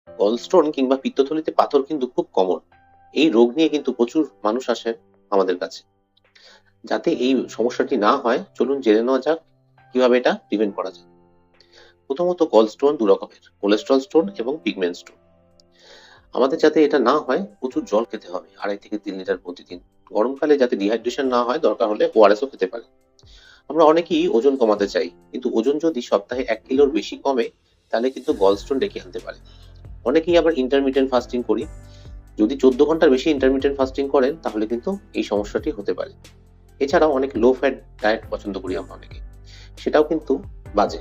Gallstone কিংবা পিত্তথলিতে পাথর কিন্তু খুব কমন। এই রোগ নিয়ে কিন্তু প্রচুর মানুষ আসে আমাদের কাছে। যাতে এই সমস্যাটি না হয়, চলুন জেনে নেওয়া যাক কিভাবে এটা প্রিভেন্ট করা যায়। প্রথমত, গলস্টোন দু রকমের, কোলেস্ট্রল স্টোন এবং পিগমেন্ট স্টোন। আমাদের যাতে এটা না হয়, প্রচুর জল খেতে হবে, 2.5 থেকে 3 লিটার প্রতিদিন। গরমকালে যাতে ডিহাইড্রেশন না হয়, দরকার হলে ওআরএসও খেতে পারে। আমরা অনেকেই ওজন কমাতে চাই, কিন্তু ওজন যদি সপ্তাহে 1 কিলোর বেশি কমে, তাহলে কিন্তু গলস্টোন ডেকে আনতে পারে। অনেকেই আবার ইন্টারমিটেন্ট ফাস্টিং করি। যদি 14 ঘন্টার বেশি ইন্টারমিটেন্ট ফাস্টিং করেন, তাহলে কিন্তু এই সমস্যাটি হতে পারে। এছাড়াও অনেক লো ফ্যাট ডায়েট পছন্দ করি আমরা অনেকে, সেটাও কিন্তু বাজে।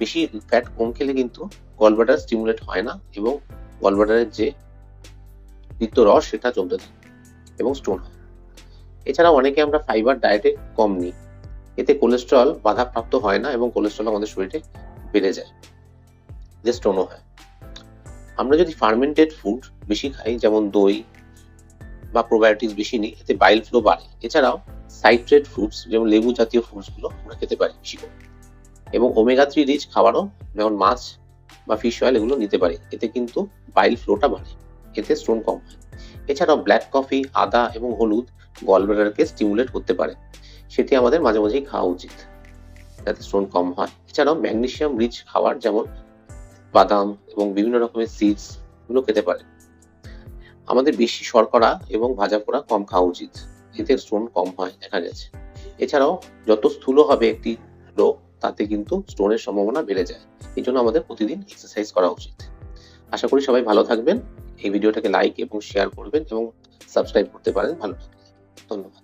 বেশি ফ্যাট কম খেলে কিন্তু গলব্লাডার স্টিমুলেট হয় না এবং গলব্লাডারের যে পিত্ত রস সেটা জমতে থাকে এবং স্টোন হয়। এছাড়াও অনেকে আমরা ফাইবার ডায়েটে কম নিই, এতে কোলেস্ট্রল বাধাপ্রাপ্ত হয় না এবং কোলেস্ট্রল আমাদের শরীরে বেড়ে যায়, যে স্টোনও হয়। আমরা যদি ফার্মেন্টেড ফুড বেশি খাই, যেমন দই বা প্রোবায়োটিক্স বেশি নিই, এতে বাইল ফ্লো বাড়ে। এছাড়াও সাইট্রেট ফ্রুটস যেমন লেবু জাতীয় ফ্রুটস গুলো আমরা খেতে পারি বেশি করে, এবং ওমেগা 3 রিচ খাবারও যেমন মাছ বা ফিশ অয়েল এগুলো নিতে পারি। এতে কিন্তু বাইল ফ্লোটা বাড়ে, এতে স্টোন কম হয়। এছাড়াও ব্ল্যাক কফি, আদা এবং হলুদ গলব্লাডারকে স্টিমুলেট করতে পারে, সেটি আমাদের মাঝে মাঝেই খাওয়া উচিত যাতে স্টোন কম হয়। এছাড়াও ম্যাগনেসিয়াম রিচ খাবার যেমন বাদাম এবং বিভিন্ন রকমের সিডস এগুলো খেতে পারে। আমাদের বেশি শর্করা এবং ভাজা পোড়া কম খাওয়া উচিত, এতে স্টোন কম হয় দেখা গেছে। এছাড়াও যত স্থূল হবে একটি লোক, তাতে কিন্তু স্টোনের সম্ভাবনা বেড়ে যায়। এই জন্য আমাদের প্রতিদিন এক্সারসাইজ করা উচিত। আশা করি সবাই ভালো থাকবেন। এই ভিডিওটাকে লাইক এবং শেয়ার করবেন এবং সাবস্ক্রাইব করতে পারেন ভালো লাগলে। ধন্যবাদ।